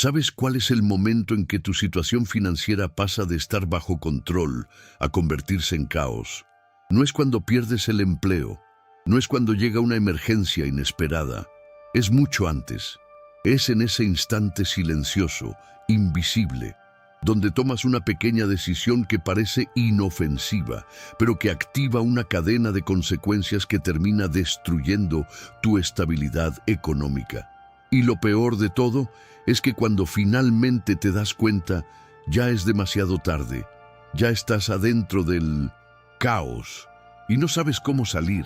¿Sabes cuál es el momento en que tu situación financiera pasa de estar bajo control a convertirse en caos? No es cuando pierdes el empleo, no es cuando llega una emergencia inesperada, es mucho antes. Es en ese instante silencioso, invisible, donde tomas una pequeña decisión que parece inofensiva, pero que activa una cadena de consecuencias que termina destruyendo tu estabilidad económica. Y lo peor de todo es que cuando finalmente te das cuenta, ya es demasiado tarde, ya estás adentro del caos y no sabes cómo salir.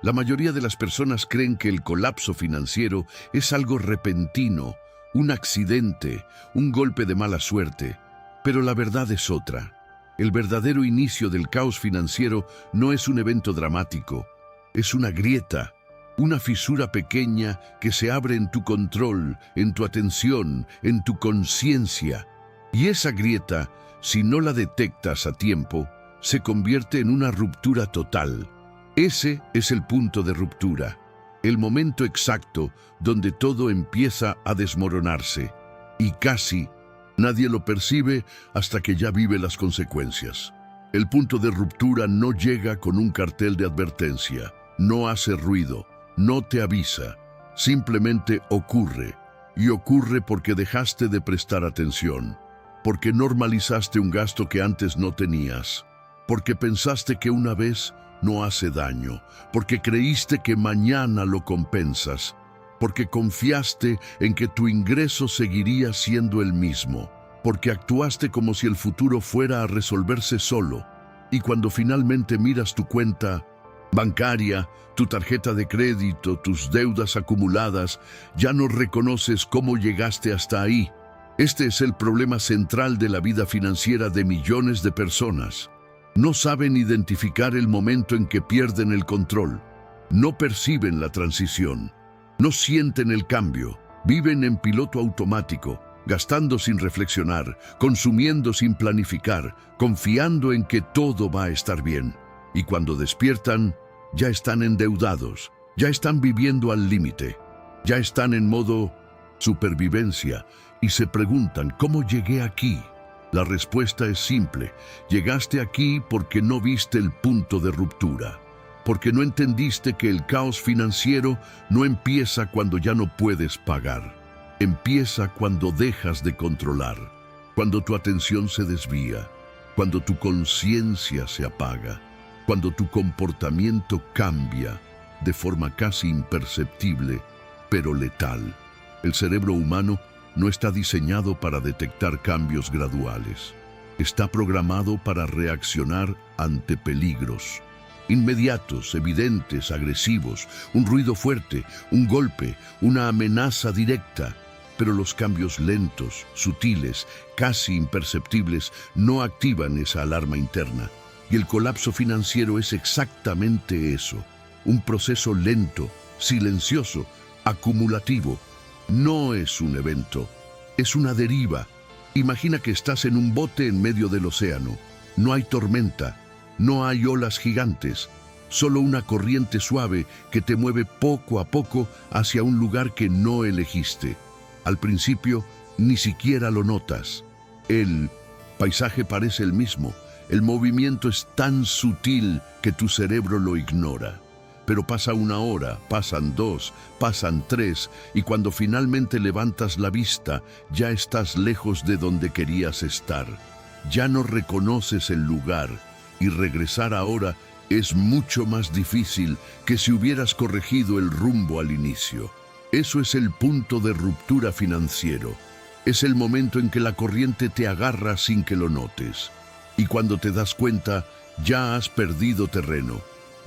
La mayoría de las personas creen que el colapso financiero es algo repentino, un accidente, un golpe de mala suerte, pero la verdad es otra. El verdadero inicio del caos financiero no es un evento dramático, es una grieta, una fisura pequeña que se abre en tu control, en tu atención, en tu conciencia. Y esa grieta, si no la detectas a tiempo, se convierte en una ruptura total. Ese es el punto de ruptura, el momento exacto donde todo empieza a desmoronarse. Y casi nadie lo percibe hasta que ya vive las consecuencias. El punto de ruptura no llega con un cartel de advertencia, no hace ruido, no te avisa, simplemente ocurre. Y ocurre porque dejaste de prestar atención, porque normalizaste un gasto que antes no tenías, porque pensaste que una vez no hace daño, porque creíste que mañana lo compensas, porque confiaste en que tu ingreso seguiría siendo el mismo, porque actuaste como si el futuro fuera a resolverse solo. Y cuando finalmente miras tu cuenta bancaria, tu tarjeta de crédito, tus deudas acumuladas, ya no reconoces cómo llegaste hasta ahí. Este es el problema central de la vida financiera de millones de personas. No saben identificar el momento en que pierden el control. No perciben la transición. No sienten el cambio. Viven en piloto automático, gastando sin reflexionar, consumiendo sin planificar, confiando en que todo va a estar bien. Y cuando despiertan, ya están endeudados, ya están viviendo al límite, ya están en modo supervivencia y se preguntan, ¿cómo llegué aquí? La respuesta es simple: llegaste aquí porque no viste el punto de ruptura, porque no entendiste que el caos financiero no empieza cuando ya no puedes pagar, empieza cuando dejas de controlar, cuando tu atención se desvía, cuando tu conciencia se apaga, cuando tu comportamiento cambia de forma casi imperceptible, pero letal. El cerebro humano no está diseñado para detectar cambios graduales. Está programado para reaccionar ante peligros inmediatos, evidentes, agresivos, un ruido fuerte, un golpe, una amenaza directa. Pero los cambios lentos, sutiles, casi imperceptibles, no activan esa alarma interna. Y el colapso financiero es exactamente eso, un proceso lento, silencioso, acumulativo. No es un evento, es una deriva. Imagina que estás en un bote en medio del océano. No hay tormenta, no hay olas gigantes, solo una corriente suave que te mueve poco a poco hacia un lugar que no elegiste. Al principio, ni siquiera lo notas. El paisaje parece el mismo. El movimiento es tan sutil que tu cerebro lo ignora. Pero pasa una hora, pasan 2, pasan 3, y cuando finalmente levantas la vista, ya estás lejos de donde querías estar. Ya no reconoces el lugar, y regresar ahora es mucho más difícil que si hubieras corregido el rumbo al inicio. Eso es el punto de ruptura financiero. Es el momento en que la corriente te agarra sin que lo notes. Y cuando te das cuenta, ya has perdido terreno,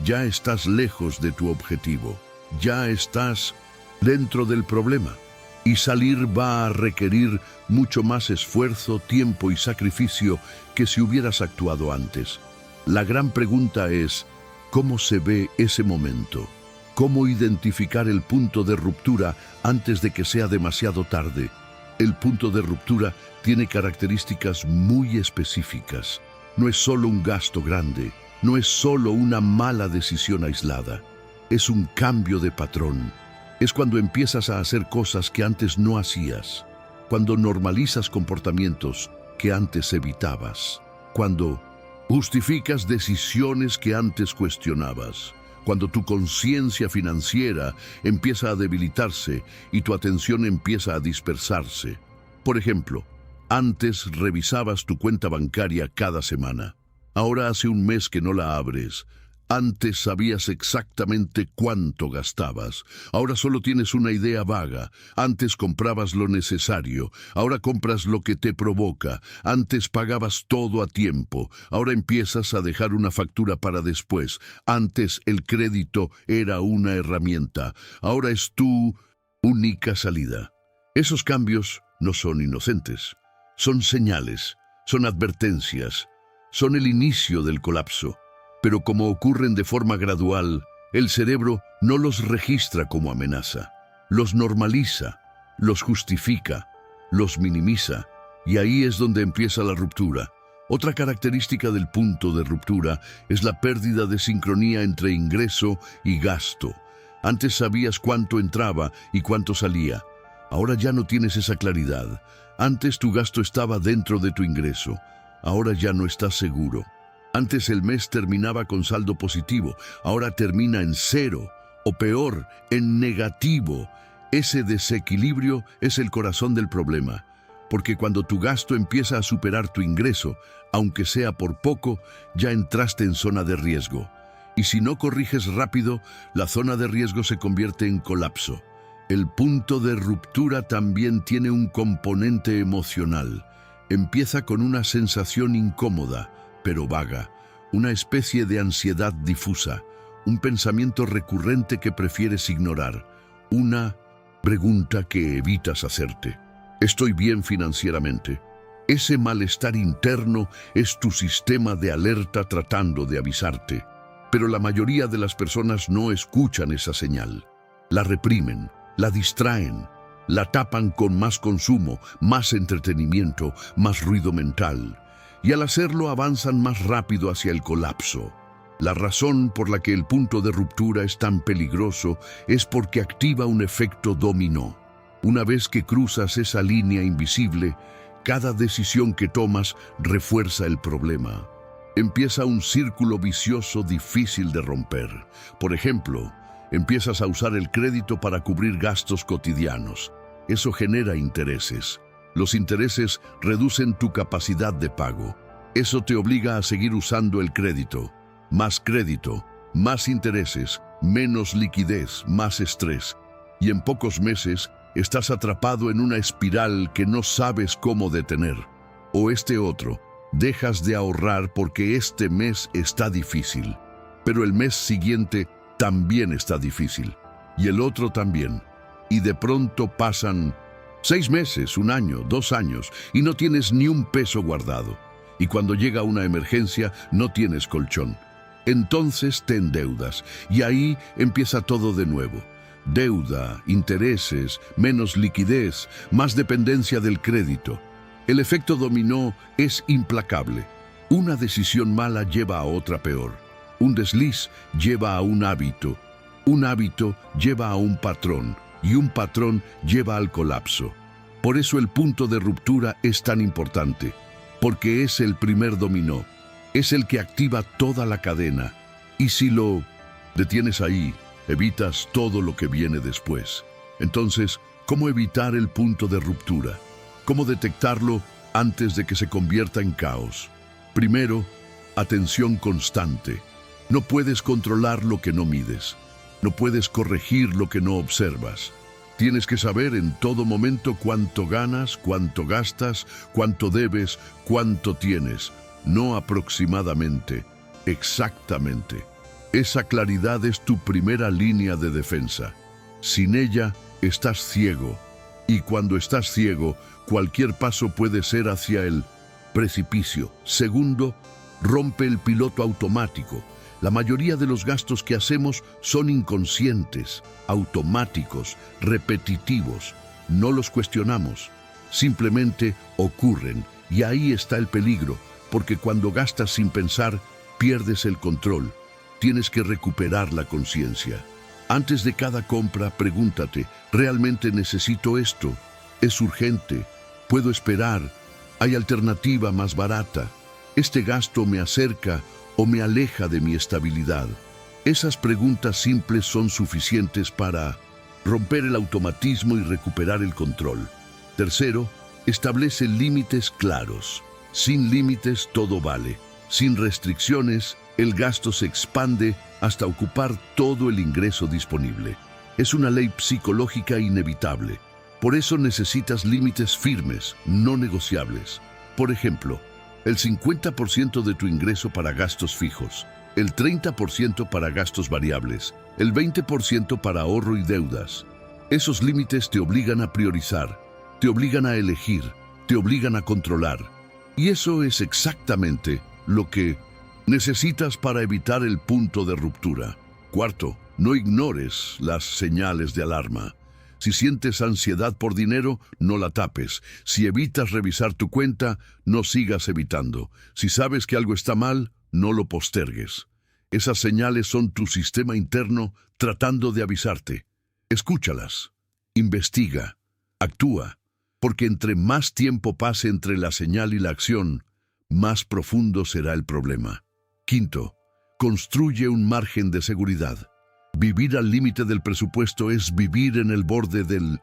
ya estás lejos de tu objetivo, ya estás dentro del problema. Y salir va a requerir mucho más esfuerzo, tiempo y sacrificio que si hubieras actuado antes. La gran pregunta es, ¿cómo se ve ese momento? ¿Cómo identificar el punto de ruptura antes de que sea demasiado tarde? El punto de ruptura tiene características muy específicas. No es solo un gasto grande, no es solo una mala decisión aislada. Es un cambio de patrón. Es cuando empiezas a hacer cosas que antes no hacías. cuando normalizas comportamientos que antes evitabas, cuando justificas decisiones que antes cuestionabas, cuando tu conciencia financiera empieza a debilitarse y tu atención empieza a dispersarse. Por ejemplo, antes revisabas tu cuenta bancaria cada semana. Ahora hace un mes que no la abres. Antes sabías exactamente cuánto gastabas. Ahora solo tienes una idea vaga. Antes comprabas lo necesario. Ahora compras lo que te provoca. Antes pagabas todo a tiempo. Ahora empiezas a dejar una factura para después. Antes el crédito era una herramienta. Ahora es tu única salida. Esos cambios no son inocentes. Son señales, son advertencias, son el inicio del colapso. Pero como ocurren de forma gradual, el cerebro no los registra como amenaza. Los normaliza, los justifica, los minimiza, y ahí es donde empieza la ruptura. Otra característica del punto de ruptura es la pérdida de sincronía entre ingreso y gasto. Antes sabías cuánto entraba y cuánto salía. Ahora ya no tienes esa claridad. Antes tu gasto estaba dentro de tu ingreso. Ahora ya no estás seguro. Antes el mes terminaba con saldo positivo. Ahora termina en cero. O peor, en negativo. Ese desequilibrio es el corazón del problema. Porque cuando tu gasto empieza a superar tu ingreso, aunque sea por poco, ya entraste en zona de riesgo. Y si no corriges rápido, la zona de riesgo se convierte en colapso. El punto de ruptura también tiene un componente emocional. Empieza con una sensación incómoda, pero vaga, una especie de ansiedad difusa, un pensamiento recurrente que prefieres ignorar, una pregunta que evitas hacerte. ¿Estoy bien financieramente? Ese malestar interno es tu sistema de alerta tratando de avisarte. Pero la mayoría de las personas no escuchan esa señal. La reprimen, la distraen, la tapan con más consumo, más entretenimiento, más ruido mental. Y al hacerlo avanzan más rápido hacia el colapso. La razón por la que el punto de ruptura es tan peligroso es porque activa un efecto dominó. Una vez que cruzas esa línea invisible, cada decisión que tomas refuerza el problema. Empieza un círculo vicioso difícil de romper. Por ejemplo, empiezas a usar el crédito para cubrir gastos cotidianos. Eso genera intereses. Los intereses reducen tu capacidad de pago. Eso te obliga a seguir usando el crédito. Más crédito, más intereses, menos liquidez, más estrés. Y en pocos meses estás atrapado en una espiral que no sabes cómo detener. O este otro, dejas de ahorrar porque este mes está difícil. Pero el mes siguiente también está difícil. Y el otro también. Y de pronto pasan 6 meses, 1 año, 2 años, y no tienes ni un peso guardado. Y cuando llega una emergencia, no tienes colchón. Entonces te endeudas, y ahí empieza todo de nuevo. Deuda, intereses, menos liquidez, más dependencia del crédito. El efecto dominó es implacable. Una decisión mala lleva a otra peor. Un desliz lleva a un hábito lleva a un patrón, y un patrón lleva al colapso. Por eso el punto de ruptura es tan importante, porque es el primer dominó, es el que activa toda la cadena, y si lo detienes ahí, evitas todo lo que viene después. Entonces, ¿cómo evitar el punto de ruptura? ¿Cómo detectarlo antes de que se convierta en caos? Primero, atención constante. No puedes controlar lo que no mides. No puedes corregir lo que no observas. Tienes que saber en todo momento cuánto ganas, cuánto gastas, cuánto debes, cuánto tienes. No aproximadamente, exactamente. Esa claridad es tu primera línea de defensa. Sin ella, estás ciego. Y cuando estás ciego, cualquier paso puede ser hacia el precipicio. Segundo, rompe el piloto automático. La mayoría de los gastos que hacemos son inconscientes, automáticos, repetitivos. No los cuestionamos, simplemente ocurren. Y ahí está el peligro, porque cuando gastas sin pensar, pierdes el control. Tienes que recuperar la conciencia. Antes de cada compra, pregúntate, ¿realmente necesito esto? ¿Es urgente? Puedo esperar. Hay alternativa más barata. Este gasto me acerca o me aleja de mi estabilidad. Esas preguntas simples son suficientes para romper el automatismo y recuperar el control. Tercero, establece límites claros. Sin límites todo vale. Sin restricciones, el gasto se expande hasta ocupar todo el ingreso disponible. Es una ley psicológica inevitable. Por eso necesitas límites firmes, no negociables. Por ejemplo, el 50% de tu ingreso para gastos fijos, el 30% para gastos variables, el 20% para ahorro y deudas. Esos límites te obligan a priorizar, te obligan a elegir, te obligan a controlar. Y eso es exactamente lo que necesitas para evitar el punto de ruptura. Cuarto, no ignores las señales de alarma. Si sientes ansiedad por dinero, no la tapes. Si evitas revisar tu cuenta, no sigas evitando. Si sabes que algo está mal, no lo postergues. Esas señales son tu sistema interno tratando de avisarte. Escúchalas, investiga, actúa, porque entre más tiempo pase entre la señal y la acción, más profundo será el problema. Quinto, construye un margen de seguridad. Vivir al límite del presupuesto es vivir en el borde del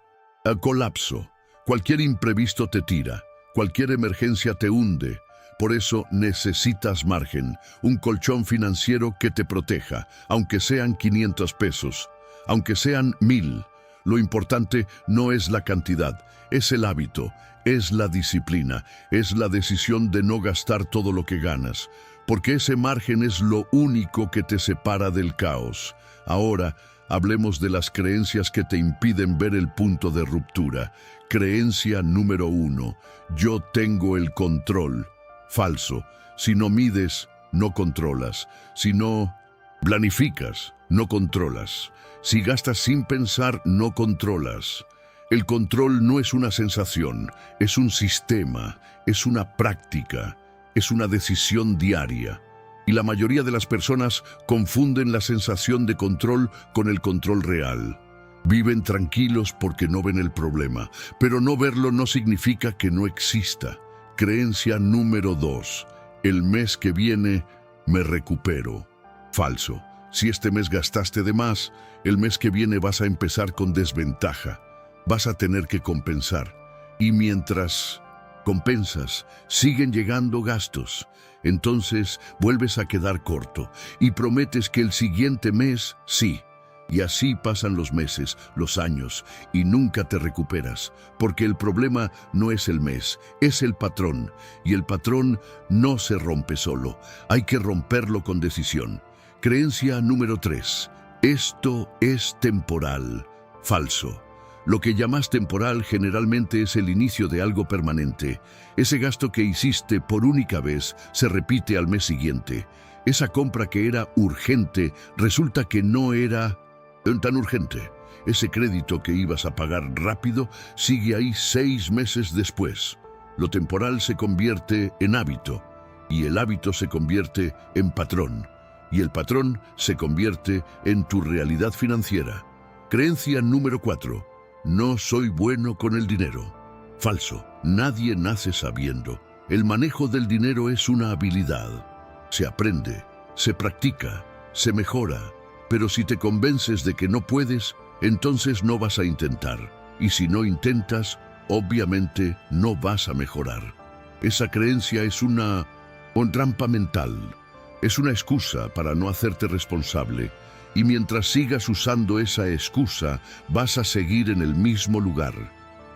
colapso. Cualquier imprevisto te tira, cualquier emergencia te hunde. Por eso necesitas margen, un colchón financiero que te proteja, aunque sean 500 pesos, aunque sean 1000. Lo importante no es la cantidad, es el hábito, es la disciplina, es la decisión de no gastar todo lo que ganas, porque ese margen es lo único que te separa del caos. Ahora, hablemos de las creencias que te impiden ver el punto de ruptura. Creencia número 1. Yo tengo el control. Falso. Si no mides, no controlas. Si no planificas, no controlas. Si gastas sin pensar, no controlas. El control no es una sensación, es un sistema, es una práctica, es una decisión diaria. Y la mayoría de las personas confunden la sensación de control con el control real. Viven tranquilos porque no ven el problema, pero no verlo no significa que no exista. Creencia número 2. El mes que viene me recupero. Falso. Si este mes gastaste de más, el mes que viene vas a empezar con desventaja. Vas a tener que compensar. Y mientras compensas, siguen llegando gastos. Entonces vuelves a quedar corto y prometes que el siguiente mes sí. Y así pasan los meses, los años, y nunca te recuperas, porque el problema no es el mes, es el patrón, y el patrón no se rompe solo, hay que romperlo con decisión. Creencia número 3. Esto es temporal. Falso. Lo que llamas temporal generalmente es el inicio de algo permanente. Ese gasto que hiciste por única vez se repite al mes siguiente. Esa compra que era urgente resulta que no era tan urgente. Ese crédito que ibas a pagar rápido sigue ahí 6 meses después. Lo temporal se convierte en hábito, y el hábito se convierte en patrón, y el patrón se convierte en tu realidad financiera. Creencia número 4. No soy bueno con el dinero. Falso. Nadie nace sabiendo. El manejo del dinero es una habilidad. Se aprende, se practica, se mejora. Pero si te convences de que no puedes, entonces no vas a intentar. Y si no intentas, obviamente no vas a mejorar. Esa creencia es una trampa mental. Es una excusa para no hacerte responsable. Y mientras sigas usando esa excusa, vas a seguir en el mismo lugar.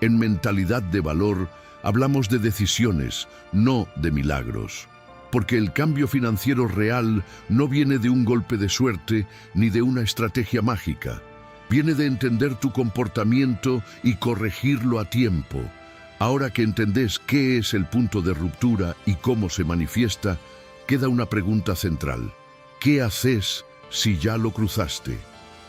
En mentalidad de valor, hablamos de decisiones, no de milagros. Porque el cambio financiero real no viene de un golpe de suerte ni de una estrategia mágica. Viene de entender tu comportamiento y corregirlo a tiempo. Ahora que entendés qué es el punto de ruptura y cómo se manifiesta, queda una pregunta central. ¿Qué haces si ya lo cruzaste?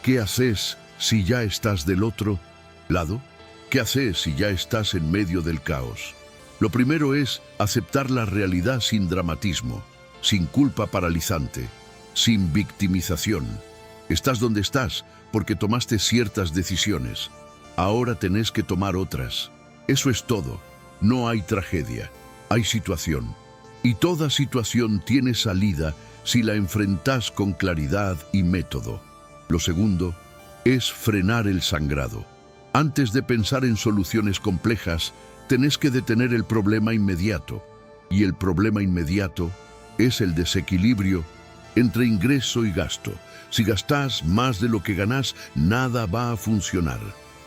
¿Qué haces si ya estás del otro lado? ¿Qué haces si ya estás en medio del caos? Lo primero es aceptar la realidad sin dramatismo, sin culpa paralizante, sin victimización. Estás donde estás porque tomaste ciertas decisiones. Ahora tenés que tomar otras. Eso es todo. no hay tragedia, hay situación. Y toda situación tiene salida si la enfrentas con claridad y método. Lo segundo es frenar el sangrado. Antes de pensar en soluciones complejas, tenés que detener el problema inmediato. Y el problema inmediato es el desequilibrio entre ingreso y gasto. Si gastás más de lo que ganás, nada va a funcionar.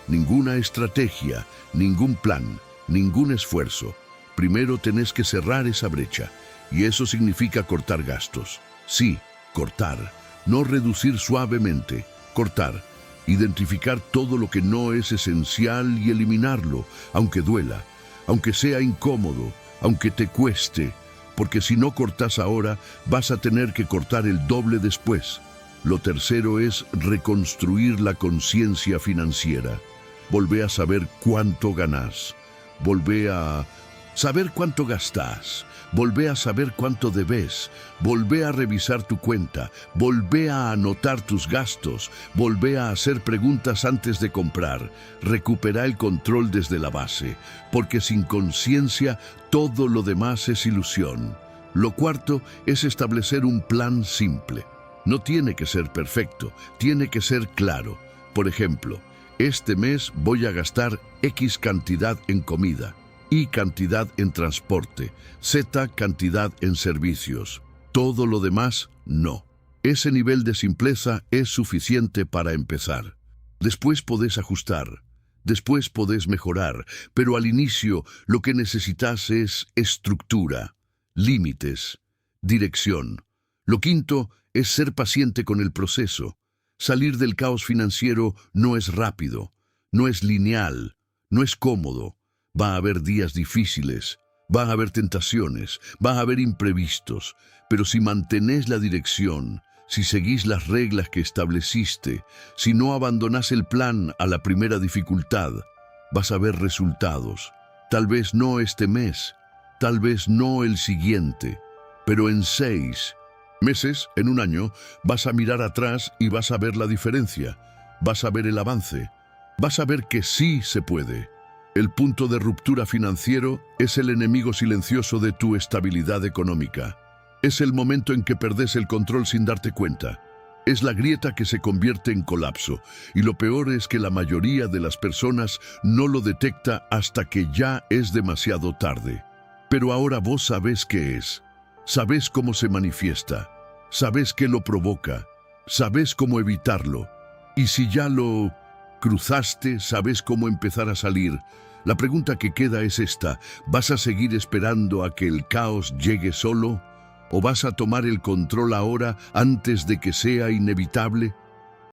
Ninguna estrategia, ningún plan, ningún esfuerzo. Primero tenés que cerrar esa brecha, y eso significa cortar gastos. Sí, cortar, no reducir suavemente, cortar. Identificar todo lo que no es esencial y eliminarlo, aunque duela, aunque sea incómodo, aunque te cueste, porque si no cortas ahora, vas a tener que cortar el doble después. Lo tercero es reconstruir la conciencia financiera. Volvé a saber cuánto ganás. Volvé a saber cuánto gastás. Volvé a saber cuánto debes. Volvé a revisar tu cuenta. Volvé a anotar tus gastos. Volvé a hacer preguntas antes de comprar. Recupera el control desde la base, porque sin conciencia todo lo demás es ilusión. Lo cuarto es establecer un plan simple. No tiene que ser perfecto, tiene que ser claro. Por ejemplo, este mes voy a gastar X cantidad en comida, Y cantidad en transporte, Z cantidad en servicios. Todo lo demás, no. Ese nivel de simpleza es suficiente para empezar. Después podés ajustar, después podés mejorar, pero al inicio lo que necesitas es estructura, límites, dirección. Lo quinto es ser paciente con el proceso. Salir del caos financiero no es rápido, no es lineal, no es cómodo. Va a haber días difíciles, va a haber tentaciones, va a haber imprevistos, pero si mantenés la dirección, si seguís las reglas que estableciste, si no abandonás el plan a la primera dificultad, vas a ver resultados. Tal vez no este mes, tal vez no el siguiente, pero en 6 meses, en un año, vas a mirar atrás y vas a ver la diferencia, vas a ver el avance, vas a ver que sí se puede. El punto de ruptura financiero es el enemigo silencioso de tu estabilidad económica. Es el momento en que perdés el control sin darte cuenta. Es la grieta que se convierte en colapso, y lo peor es que la mayoría de las personas no lo detecta hasta que ya es demasiado tarde. Pero ahora vos sabés qué es, sabés cómo se manifiesta, sabés qué lo provoca, sabés cómo evitarlo, y si ya lo cruzaste, sabes cómo empezar a salir. La pregunta que queda es esta: ¿vas a seguir esperando a que el caos llegue solo? ¿O vas a tomar el control ahora antes de que sea inevitable?